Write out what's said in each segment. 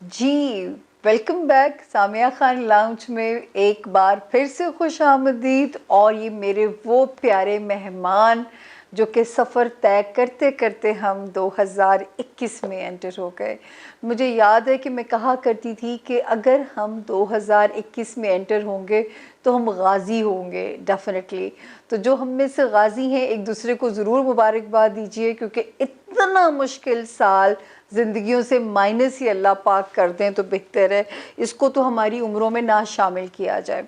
जी, welcome back Samia Khan lounge में एक बार फिर से खुश आमदीद। और ये मेरे वो प्यारे मेहमान जो कि सफ़र तय करते करते हम 2021 में एंटर हो गए। मुझे याद है कि मैं कहा करती थी कि अगर हम 2021 में एंटर होंगे तो हम गाज़ी होंगे डेफिनेटली। तो जो हम में से गाज़ी हैं एक दूसरे को ज़रूर मुबारकबाद दीजिए, क्योंकि इतना मुश्किल साल ज़िंदगियों से माइनस ही अल्लाह पाक कर दें तो बेहतर है। इसको तो हमारी उम्रों में ना शामिल किया जाए।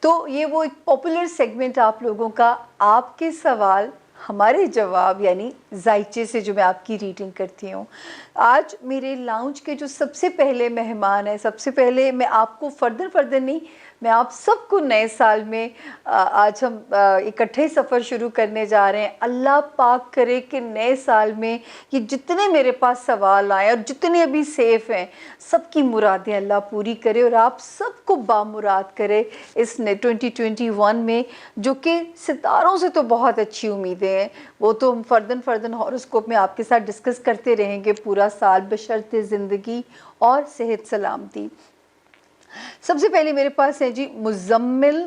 तो ये वो एक पॉपुलर सेगमेंट आप लोगों का, आपके सवाल हमारे जवाब, यानी जायचे से जो मैं आपकी रीडिंग करती हूँ। आज मेरे लाउंज के जो सबसे पहले मेहमान हैं, सबसे पहले मैं आपको फ़र्दर नहीं, मैं आप सबको नए साल में आज हम इकट्ठे सफ़र शुरू करने जा रहे हैं। अल्लाह पाक करे कि नए साल में ये जितने मेरे पास सवाल आए और जितने अभी सेफ़ हैं, सबकी मुरादें अल्लाह पूरी करे और आप सबको बामुराद करे इस 2021 में, जो कि सितारों से तो बहुत अच्छी उम्मीदें हैं। वो तो हम फ़र्दन हॉरोस्कोप में आपके साथ डिस्कस करते रहेंगे पूरा साल, बशर्ते ज़िंदगी और सेहत सलामती। सबसे पहले मेरे पास है जी मुज़म्मिल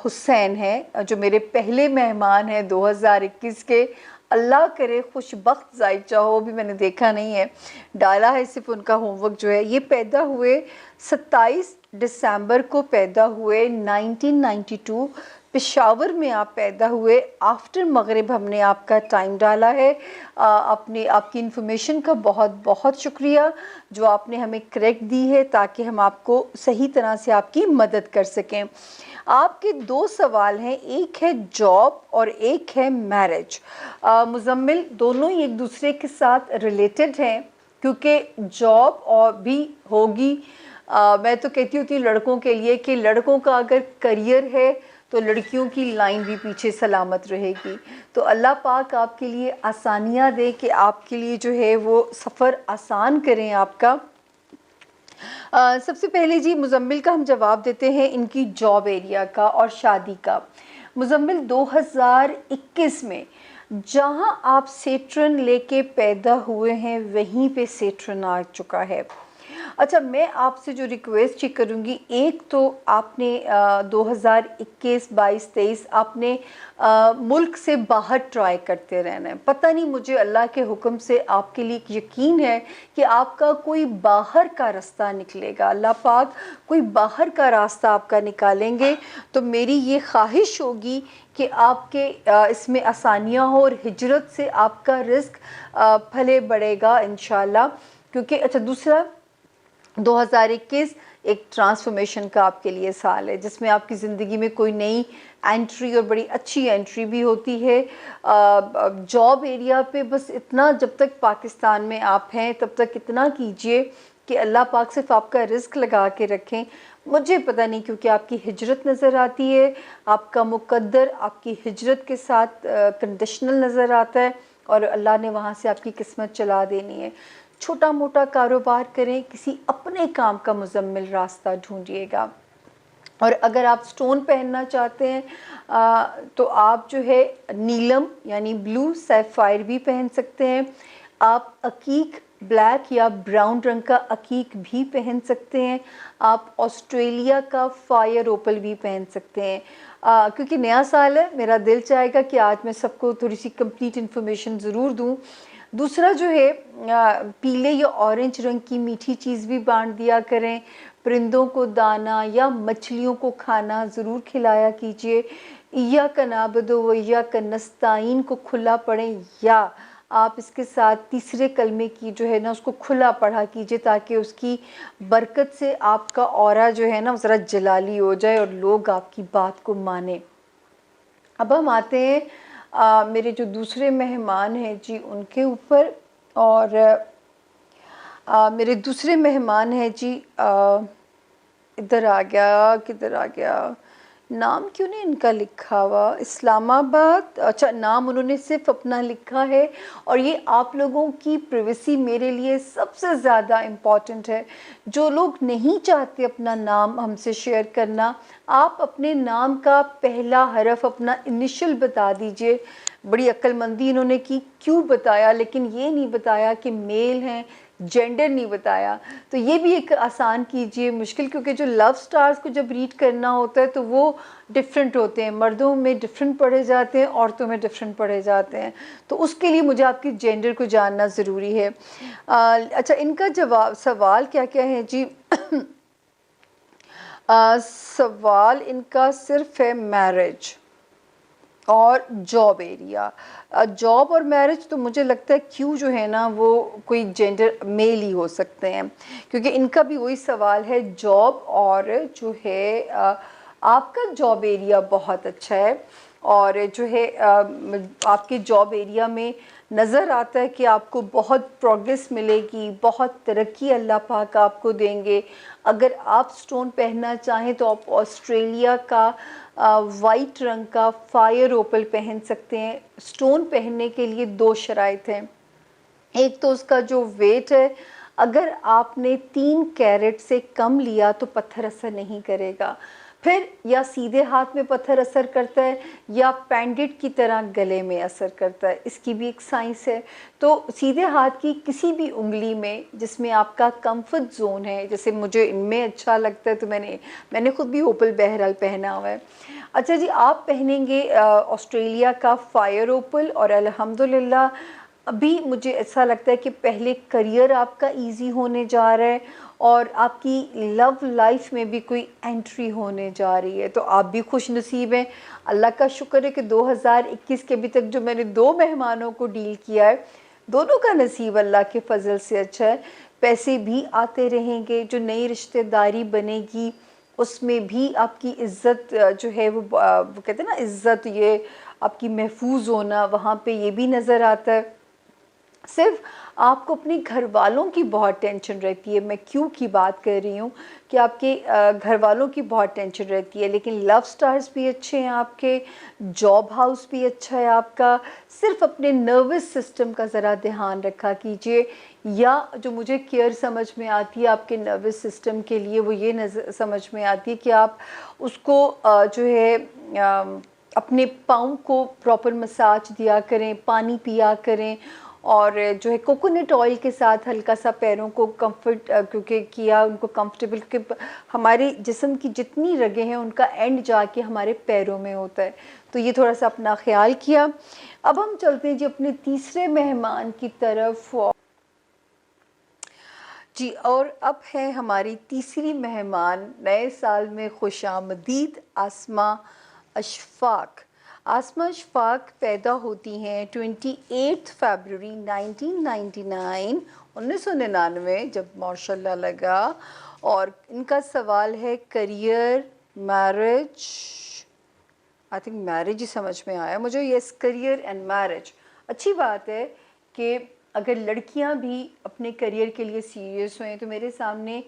हुसैन है, जो मेरे पहले मेहमान हैं 2021 के। अल्लाह करे खुशबख्त जायचा हो, भी मैंने देखा नहीं है, डाला है सिर्फ उनका होमवर्क जो है। ये पैदा हुए 27 दिसंबर को पैदा हुए 1992, पेशावर में आप पैदा हुए। आफ्टर मगरिब हमने आपका टाइम डाला है। अपनी आपकी इन्फॉर्मेशन का बहुत बहुत शुक्रिया जो आपने हमें करेक्ट दी है, ताकि हम आपको सही तरह से आपकी मदद कर सकें। आपके दो सवाल हैं, एक है जॉब और एक है मैरिज। मुज़म्मिल, दोनों ही एक दूसरे के साथ रिलेटेड हैं, क्योंकि जॉब और भी होगी। मैं तो कहती होती हूँ लड़कों के लिए कि लड़कों का अगर करियर है तो लड़कियों की लाइन भी पीछे सलामत रहेगी। तो अल्लाह पाक आपके लिए आसानियाँ दे कि आपके लिए जो है वो सफ़र आसान करें आपका। सबसे पहले जी मुज़म्मिल का हम जवाब देते हैं इनकी जॉब एरिया का और शादी का। मुज़म्मिल 2021 में जहां आप सेट्रन लेके पैदा हुए हैं वहीं पे सेट्रन आ चुका है। अच्छा, मैं आपसे जो रिक्वेस्ट ही करूँगी, एक तो आपने 2021, 22, 23 आपने मुल्क से बाहर ट्राई करते रहना है। पता नहीं, मुझे अल्लाह के हुक्म से आपके लिए यकीन है कि आपका कोई बाहर का रास्ता निकलेगा। अल्लाह पाक कोई बाहर का रास्ता आपका निकालेंगे। तो मेरी ये ख्वाहिश होगी कि आपके इसमें आसानियाँ हो और हिजरत से आपका रिस्क फले बढ़ेगा इंशाल्लाह। क्योंकि अच्छा, दूसरा 2021 एक ट्रांसफॉर्मेशन का आपके लिए साल है, जिसमें आपकी ज़िंदगी में कोई नई एंट्री और बड़ी अच्छी एंट्री भी होती है। जॉब एरिया पे बस इतना, जब तक पाकिस्तान में आप हैं तब तक इतना कीजिए कि अल्लाह पाक सिर्फ आपका रिस्क लगा के रखें। मुझे पता नहीं, क्योंकि आपकी हिजरत नज़र आती है, आपका मुकद्दर आपकी हिजरत के साथ कंडीशनल नज़र आता है और अल्लाह ने वहाँ से आपकी किस्मत चला देनी है। छोटा मोटा कारोबार करें, किसी अपने काम का मुज़म्मिल रास्ता ढूंढिएगा। और अगर आप स्टोन पहनना चाहते हैं तो आप जो है नीलम यानी ब्लू सैफायर भी पहन सकते हैं। आप अकीक ब्लैक या ब्राउन रंग का अकीक भी पहन सकते हैं। आप ऑस्ट्रेलिया का फायर ओपल भी पहन सकते हैं। क्योंकि नया साल है, मेरा दिल चाहेगा कि आज मैं सबको थोड़ी सी कंप्लीट इन्फॉर्मेशन ज़रूर दूं। दूसरा जो है, पीले या ऑरेंज रंग की मीठी चीज़ भी बांट दिया करें। परिंदों को दाना या मछलियों को खाना ज़रूर खिलाया कीजिए। या कनाबदो व या कनस्ताइन को खुला पढ़ें, या आप इसके साथ तीसरे कलमे की जो है ना उसको खुला पढ़ा कीजिए, ताकि उसकी बरकत से आपका ऑरा जो है ना ज़रा जलाली हो जाए और लोग आपकी बात को माने। अब हम आते हैं मेरे जो दूसरे मेहमान हैं जी उनके ऊपर। और मेरे दूसरे मेहमान हैं जी, इधर आ गया, किधर आ गया, नाम क्यों नहीं इनका लिखा हुआ, इस्लामाबाद। अच्छा, नाम उन्होंने सिर्फ अपना लिखा है, और ये आप लोगों की प्राइवेसी मेरे लिए सबसे ज़्यादा इम्पॉर्टेंट है। जो लोग नहीं चाहते अपना नाम हमसे शेयर करना, आप अपने नाम का पहला हरफ अपना इनिशियल बता दीजिए। बड़ी अक्लमंदी इन्होंने की, क्यों बताया, लेकिन ये नहीं बताया कि मेल हैं जेंडर नहीं बताया, तो ये भी एक आसान कीजिए मुश्किल, क्योंकि जो लव स्टार्स को जब रीड करना होता है तो वो डिफरेंट होते हैं, मर्दों में डिफरेंट पढ़े जाते हैं, औरतों में डिफरेंट पढ़े जाते हैं, तो उसके लिए मुझे आपकी जेंडर को जानना ज़रूरी है। अच्छा, इनका जवाब सवाल क्या क्या है जी? सवाल इनका सिर्फ है मैरिज और जॉब एरिया। जॉब और मैरिज तो मुझे लगता है क्यों जो है ना वो कोई जेंडर मेल ही हो सकते हैं, क्योंकि इनका भी वही सवाल है जॉब, और जो है आपका जॉब एरिया बहुत अच्छा है, और जो है आपके जॉब एरिया में नज़र आता है कि आपको बहुत प्रोग्रेस मिलेगी, बहुत तरक्की अल्लाह पाक आपको देंगे। अगर आप स्टोन पहनना चाहें तो आप ऑस्ट्रेलिया का वाइट रंग का फायर ओपल पहन सकते हैं। स्टोन पहनने के लिए दो शराइत हैं, एक तो उसका जो वेट है, अगर आपने 3 कैरेट से कम लिया तो पत्थर असर नहीं करेगा, फिर या सीधे हाथ में पत्थर असर करता है या पैंडेट की तरह गले में असर करता है, इसकी भी एक साइंस है। तो सीधे हाथ की किसी भी उंगली में जिसमें आपका कंफर्ट जोन है, जैसे मुझे इनमें अच्छा लगता है तो मैंने खुद भी ओपल बहरहाल पहना हुआ है। अच्छा जी, आप पहनेंगे ऑस्ट्रेलिया का फायर ओपल, और अल्हम्दुलिल्लाह अभी मुझे ऐसा लगता है कि पहले करियर आपका इजी होने जा रहा है और आपकी लव लाइफ में भी कोई एंट्री होने जा रही है, तो आप भी खुश नसीब हैं। अल्लाह का शुक्र है कि 2021 के अभी तक जो मैंने 2 मेहमानों को डील किया है, दोनों का नसीब अल्लाह के फजल से अच्छा है। पैसे भी आते रहेंगे, जो नई रिश्तेदारी बनेगी उसमें भी आपकी इज़्ज़त जो है वो कहते हैं ना, इज़्ज़त ये आपकी महफूज होना, वहाँ पे ये भी नज़र आता है। सिर्फ आपको अपने घर वालों की बहुत टेंशन रहती है, मैं क्यों की बात कर रही हूँ कि आपके घर वालों की बहुत टेंशन रहती है, लेकिन लव स्टार्स भी अच्छे हैं आपके, जॉब हाउस भी अच्छा है आपका। सिर्फ अपने नर्वस सिस्टम का ज़रा ध्यान रखा कीजिए, या जो मुझे केयर समझ में आती है आपके नर्वस सिस्टम के लिए, वो ये समझ में आती है कि आप उसको जो है अपने पाँव को प्रॉपर मसाज दिया करें, पानी पिया करें, और जो है कोकोनट ऑयल के साथ हल्का सा पैरों को कंफर्ट क्योंकि किया उनको कंफर्टेबल, क्योंकि हमारे जिस्म की जितनी रगें हैं उनका एंड जाके हमारे पैरों में होता है, तो ये थोड़ा सा अपना ख्याल किया। अब हम चलते हैं जी अपने तीसरे मेहमान की तरफ जी, और अब है हमारी तीसरी मेहमान, नए साल में खुशामदीद आसमा अशफाक। आसमा अशफाक पैदा होती हैं 28 फरवरी 1999, 1999 जब माशाल्लाह लगा, और इनका सवाल है career, marriage, I think marriage ही समझ में आया मुझे, यस करियर एंड मैरिज। अच्छी बात है कि अगर लड़कियां भी अपने करियर के लिए सीरियस हुए तो मेरे सामने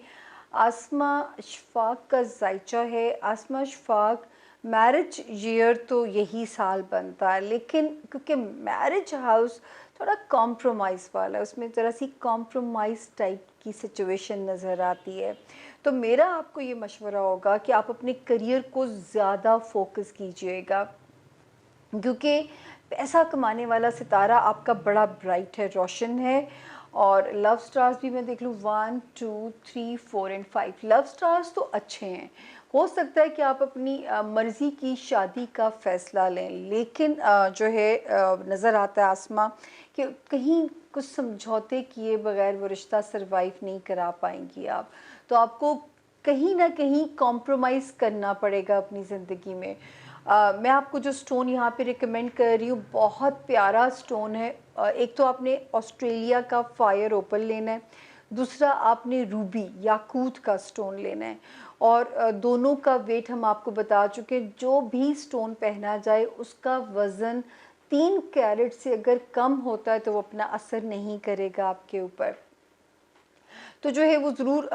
आसमा अशफाक का जायचा है। आसमा अशफाक मैरिज ईयर तो यही साल बनता है, लेकिन क्योंकि मैरिज हाउस थोड़ा कॉम्प्रोमाइज़ वाला है, उसमें ज़रा सी कॉम्प्रोमाइज़ टाइप की सिचुएशन नज़र आती है, तो मेरा आपको ये मशवरा होगा कि आप अपने करियर को ज़्यादा फोकस कीजिएगा, क्योंकि पैसा कमाने वाला सितारा आपका बड़ा ब्राइट है, रोशन है। और लव स्टार्स भी मैं देख लूँ 1 2 3 4 एंड 5 लव स्टार्स तो अच्छे हैं। हो सकता है कि आप अपनी मर्ज़ी की शादी का फ़ैसला लें, लेकिन जो है नज़र आता है आसमा कि कहीं कुछ समझौते किए बगैर वो रिश्ता सरवाइव नहीं करा पाएंगी आप, तो आपको कहीं ना कहीं कॉम्प्रोमाइज़ करना पड़ेगा अपनी ज़िंदगी में। मैं आपको जो स्टोन यहाँ पे रिकमेंड कर रही हूँ बहुत प्यारा स्टोन है। एक तो आपने ऑस्ट्रेलिया का फायर ओपल लेना है, दूसरा आपने रूबी याकूत का स्टोन लेना है, और दोनों का वेट हम आपको बता चुके हैं। जो भी स्टोन पहना जाए उसका वज़न 3 कैरेट से अगर कम होता है तो वो अपना असर नहीं करेगा आपके ऊपर, तो जो है वो ज़रूर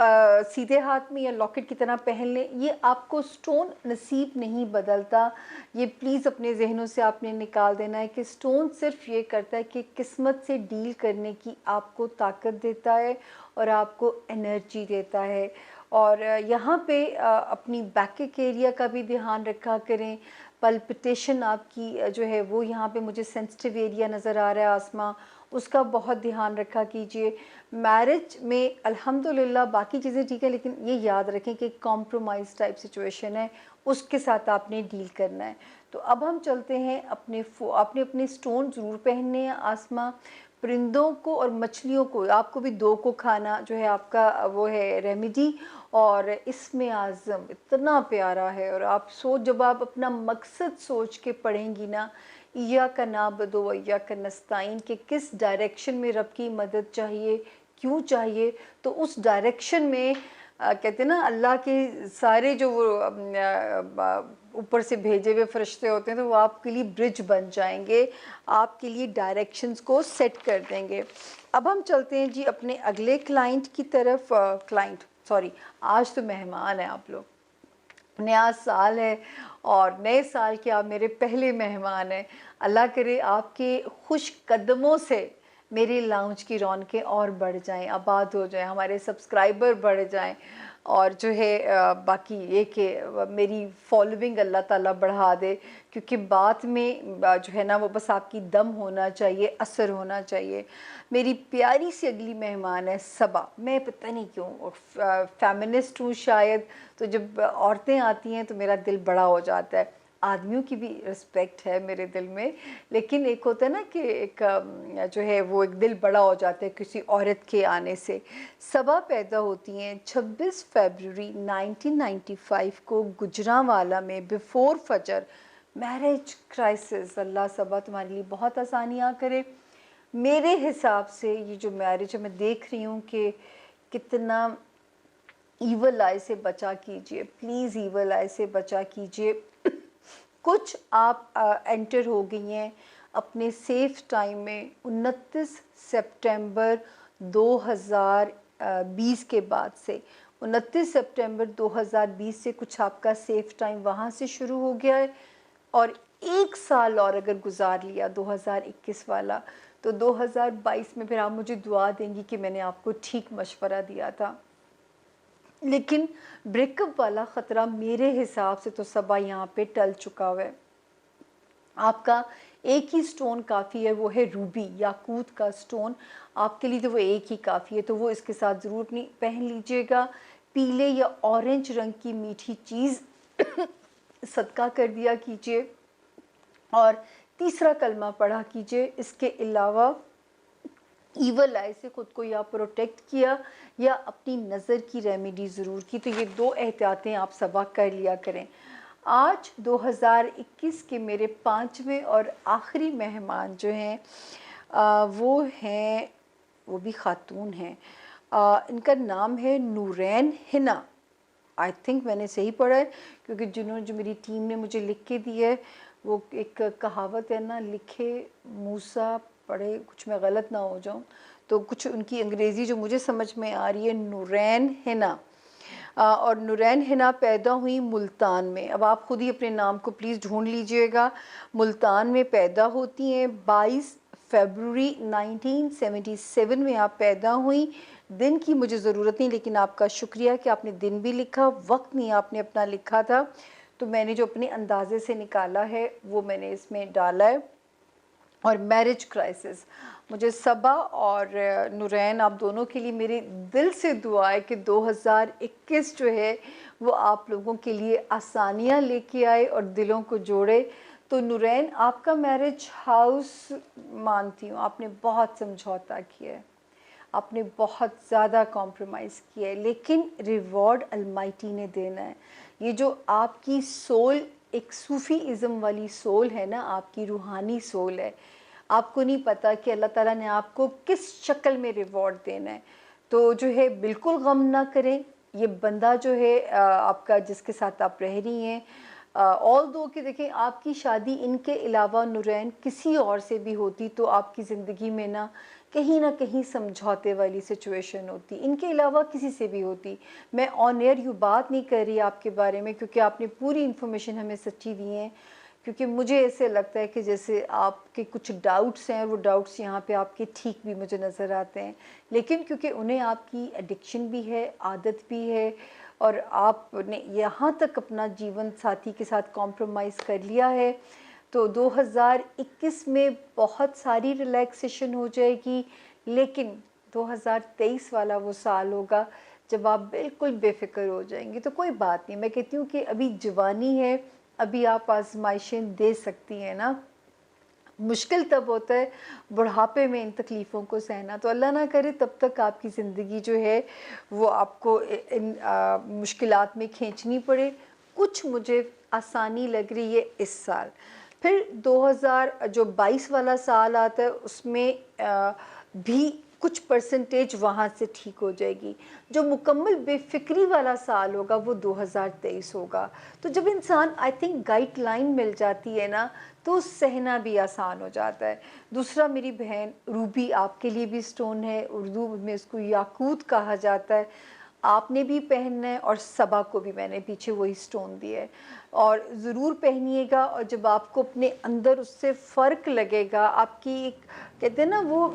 सीधे हाथ में या लॉकेट की तरह पहन लें। ये आपको स्टोन नसीब नहीं बदलता, ये प्लीज़ अपने जहनों से आपने निकाल देना है कि स्टोन सिर्फ ये करता है कि किस्मत से डील करने की आपको ताकत देता है और आपको एनर्जी देता है। और यहाँ पे अपनी बैक एरिया का भी ध्यान रखा करें। पल्पिटेशन आपकी जो है वो यहाँ पे मुझे सेंसिटिव एरिया नज़र आ रहा है आसमा, उसका बहुत ध्यान रखा कीजिए। मैरिज में अल्हम्दुलिल्लाह बाकी चीज़ें ठीक है, लेकिन ये याद रखें कि कॉम्प्रोमाइज़ टाइप सिचुएशन है, उसके साथ आपने डील करना है। तो अब हम चलते हैं आपने अपने स्टोन ज़रूर पहनने हैं आसमा। परिंदों को और मछलियों को, आपको भी 2 को खाना जो है आपका वो है रेमेडी। और इसमें आज़म इतना प्यारा है, और जब आप अपना मकसद सोच के पढ़ेंगी ना, इय्याका नअबुदु व इय्याका नस्तईन, कि किस डायरेक्शन में रब की मदद चाहिए, क्यों चाहिए, तो उस डायरेक्शन में कहते हैं ना अल्लाह के सारे जो वो ऊपर से भेजे हुए फरिश्ते होते हैं, तो वो आपके लिए ब्रिज बन जाएंगे, आपके लिए डायरेक्शंस को सेट कर देंगे। अब हम चलते हैं जी अपने अगले क्लाइंट की तरफ। क्लाइंट सॉरी, आज तो मेहमान हैं आप लोग, नया साल है और नए साल के आप मेरे पहले मेहमान हैं। अल्लाह करे आपके खुश कदमों से मेरी लाउंज की रौनकें और बढ़ जाएं, आबाद हो जाएं, हमारे सब्सक्राइबर बढ़ जाएं, और जो है बाकी ये कि मेरी फॉलोइंग अल्लाह ताला बढ़ा दे, क्योंकि बात में जो है ना वो बस आपकी दम होना चाहिए, असर होना चाहिए। मेरी प्यारी सी अगली मेहमान है सबा। मैं पता नहीं क्यों फेमिनिस्ट हूँ शायद, तो जब औरतें आती हैं तो मेरा दिल बड़ा हो जाता है। आदमियों की भी रिस्पेक्ट है मेरे दिल में, लेकिन एक होता है ना कि एक जो है वो एक दिल बड़ा हो जाता है किसी औरत के आने से। सबा पैदा होती हैं 26 फरवरी 1995 को गुजरांवाला में बिफोर फजर। मैरिज क्राइसिस, अल्लाह सबा तुम्हारे लिए बहुत आसानियाँ करे। मेरे हिसाब से ये जो मैरिज है, मैं देख रही हूँ कि कितना ईवल आई से बचा कीजिए, प्लीज़ ईवल आई से बचा कीजिए। कुछ आप एंटर हो गई हैं अपने सेफ टाइम में 29 सितंबर 2020 के बाद से। 29 सितंबर 2020 से कुछ आपका सेफ टाइम वहाँ से शुरू हो गया है, और 1 साल और अगर गुजार लिया 2021 वाला, तो 2022 में फिर आप मुझे दुआ देंगी कि मैंने आपको ठीक मशवरा दिया था। लेकिन ब्रेकअप वाला ख़तरा मेरे हिसाब से तो सबा यहाँ पे टल चुका हुआ है। आपका एक ही स्टोन काफ़ी है, वो है रूबी, याकूत का स्टोन। आपके लिए तो वो एक ही काफ़ी है, तो वो इसके साथ ज़रूर अपनी पहन लीजिएगा। पीले या ऑरेंज रंग की मीठी चीज़ सदका कर दिया कीजिए, और तीसरा कलमा पढ़ा कीजिए। इसके अलावा ईवल आई से ख़ुद को या प्रोटेक्ट किया या अपनी नज़र की रेमेडी ज़रूर की, तो ये 2 एहतियातें आप सबा कर लिया करें। आज 2021 के मेरे 5वें और आखिरी मेहमान जो हैं वो हैं, वो भी ख़ातून हैं। इनका नाम है नूरैन हिना। आई थिंक मैंने सही पढ़ा है, क्योंकि जो मेरी टीम ने मुझे लिख के दी है, वो एक कहावत है ना, लिखे मूसा पढ़े कुछ मैं गलत ना हो जाऊं, तो कुछ उनकी अंग्रेज़ी जो मुझे समझ में आ रही है, नूरैन हिना। और नूरैन हिना पैदा हुई मुल्तान में। अब आप खुद ही अपने नाम को प्लीज़ ढूंढ लीजिएगा। मुल्तान में पैदा होती हैं। 22 फरवरी 1977 में आप पैदा हुई। दिन की मुझे ज़रूरत नहीं, लेकिन आपका शुक्रिया कि आपने दिन भी लिखा, वक्त नहीं आपने अपना लिखा था, तो मैंने जो अपने अंदाजे से निकाला है वो मैंने इसमें डाला है। और मैरिज क्राइसिस, मुझे सबा और नूरैन, आप दोनों के लिए मेरे दिल से दुआ है कि 2021 जो है वो आप लोगों के लिए आसानियाँ लेके आए और दिलों को जोड़े। तो नूरैन, आपका मैरिज हाउस मानती हूँ आपने बहुत समझौता किया है, आपने बहुत ज़्यादा कॉम्प्रोमाइज़ किया है, लेकिन रिवॉर्ड अलमाइटी ने देना है। ये जो आपकी सोल, एक सूफ़ीज़म वाली सोल है ना, आपकी रूहानी सोल है, आपको नहीं पता कि अल्लाह ताला ने आपको किस शक्ल में रिवॉर्ड देना है। तो जो है बिल्कुल गम ना करें। ये बंदा जो है आपका, जिसके साथ आप रह रही हैं, ऑल दो कि देखें आपकी शादी इनके अलावा नूरैन किसी और से भी होती तो आपकी ज़िंदगी में ना कहीं समझौते वाली सिचुएशन होती, इनके अलावा किसी से भी होती। मैं ऑन एयर यूँ बात नहीं कर रही आपके बारे में, क्योंकि आपने पूरी इन्फॉर्मेशन हमें सच्ची दी है, क्योंकि मुझे ऐसे लगता है कि जैसे आपके कुछ डाउट्स हैं, वो डाउट्स यहाँ पे आपके ठीक भी मुझे नज़र आते हैं, लेकिन क्योंकि उन्हें आपकी एडिक्शन भी है, आदत भी है, और आपने यहाँ तक अपना जीवन साथी के साथ कॉम्प्रोमाइज़ कर लिया है, तो 2021 में बहुत सारी रिलैक्सेशन हो जाएगी, लेकिन 2023 वाला वो साल होगा जब आप बिल्कुल बेफ़िक्र हो जाएंगी। तो कोई बात नहीं, मैं कहती हूँ कि अभी जवानी है, अभी आप आजमाइशें दे सकती हैं ना। मुश्किल तब होता है बुढ़ापे में इन तकलीफ़ों को सहना, तो अल्लाह ना करे तब तक आपकी ज़िंदगी जो है वो आपको इन मुश्किलात में खींचनी पड़े। कुछ मुझे आसानी लग रही है इस साल। फिर 2022 वाला साल आता है, उसमें भी कुछ परसेंटेज वहाँ से ठीक हो जाएगी। जो मुकम्मल बेफ़िक्री वाला साल होगा वो 2023 होगा। तो जब इंसान आई थिंक गाइडलाइन मिल जाती है ना, तो सहना भी आसान हो जाता है। दूसरा, मेरी बहन रूबी आपके लिए भी स्टोन है, उर्दू में इसको याकूत कहा जाता है, आपने भी पहनना है और सबा को भी मैंने पीछे वही स्टोन दिया है, और ज़रूर पहनिएगा। और जब आपको अपने अंदर उससे फ़र्क लगेगा, आपकी एक कहते हैं ना वो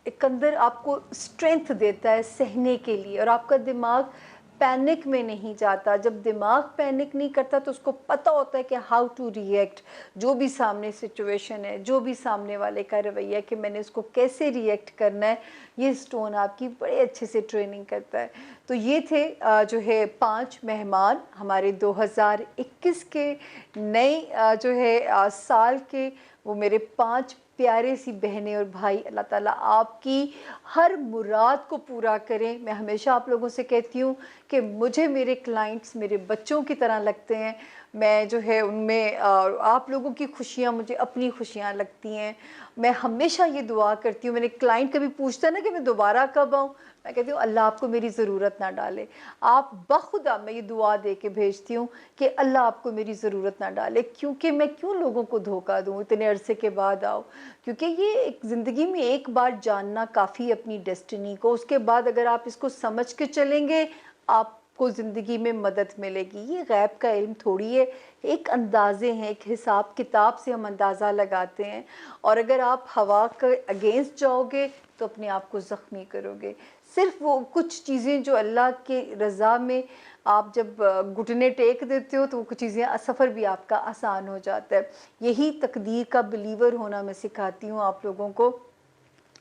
एक अंदर आपको स्ट्रेंथ देता है सहने के लिए, और आपका दिमाग पैनिक में नहीं जाता। जब दिमाग पैनिक नहीं करता तो उसको पता होता है कि हाउ टू रिएक्ट, जो भी सामने सिचुएशन है, जो भी सामने वाले का रवैया है, कि मैंने उसको कैसे रिएक्ट करना है। ये स्टोन आपकी बड़े अच्छे से ट्रेनिंग करता है। तो ये थे जो है 5 मेहमान हमारे 2021 के नए जो है साल के, वो मेरे 5 प्यारे सी बहनें और भाई। अल्लाह ताला आपकी हर मुराद को पूरा करें। मैं हमेशा आप लोगों से कहती हूँ कि मुझे मेरे क्लाइंट्स मेरे बच्चों की तरह लगते हैं। मैं जो है उनमें आप लोगों की खुशियाँ मुझे अपनी खुशियाँ लगती हैं। मैं हमेशा ये दुआ करती हूँ, मेरे क्लाइंट कभी पूछता है ना कि मैं दोबारा कब आऊँ, मैं कहती हूँ अल्लाह आपको मेरी ज़रूरत ना डाले। आप बखुदा मैं ये दुआ दे के भेजती हूँ कि अल्लाह आपको मेरी ज़रूरत ना डाले, क्योंकि मैं क्यों लोगों को धोखा दूँ, इतने अरसे के बाद आओ। क्योंकि ये एक ज़िंदगी में एक बार जानना काफ़ी अपनी डेस्टिनी को, उसके बाद अगर आप इसको समझ के चलेंगे आपको ज़िंदगी में मदद मिलेगी। ये गैब का इल्म थोड़ी है, एक अंदाज़े हैं, एक हिसाब किताब से हम अंदाज़ा लगाते हैं, और अगर आप हवा के अगेंस्ट जाओगे तो अपने आप को ज़ख्मी करोगे। सिर्फ वो कुछ चीज़ें जो अल्लाह के रज़ा में आप जब घुटने टेक देते हो तो वो कुछ चीज़ें सफ़र भी आपका आसान हो जाता है। यही तकदीर का बिलीवर होना मैं सिखाती हूँ आप लोगों को।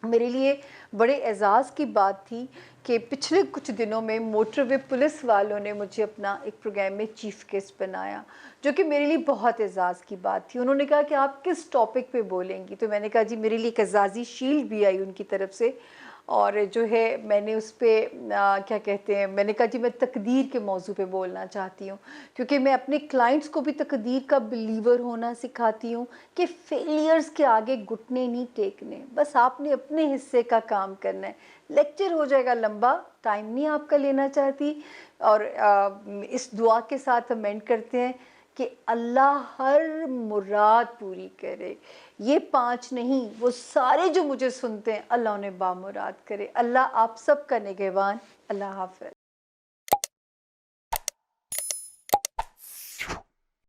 मेरे लिए बड़े एज़ाज़ की बात थी कि पिछले कुछ दिनों में मोटरवे पुलिस वालों ने मुझे अपना एक प्रोग्राम में चीफ़ गेस्ट बनाया, जो कि मेरे लिए बहुत एज़ाज़ की बात थी। उन्होंने कहा कि आप किस टॉपिक पे बोलेंगी, तो मैंने कहा जी मेरे लिए एक एज़ाज़ी शील्ड भी आई उनकी तरफ से, और जो है मैंने उस पर क्या कहते हैं, मैंने कहा जी मैं तकदीर के मौजू पे बोलना चाहती हूँ, क्योंकि मैं अपने क्लाइंट्स को भी तकदीर का बिलीवर होना सिखाती हूँ कि फेलियर्स के आगे घुटने नहीं टेकने, बस आपने अपने हिस्से का काम करना है। लेक्चर हो जाएगा लंबा, टाइम नहीं आपका लेना चाहती, और इस दुआ के साथ हम एंड करते हैं कि अल्लाह हर मुराद पूरी करे। ये 5 नहीं, वो सारे जो मुझे सुनते हैं अल्लाह उन्हें बामुराद करे। अल्लाह आप सब का निगहबान। अल्लाह हाफ़िज़।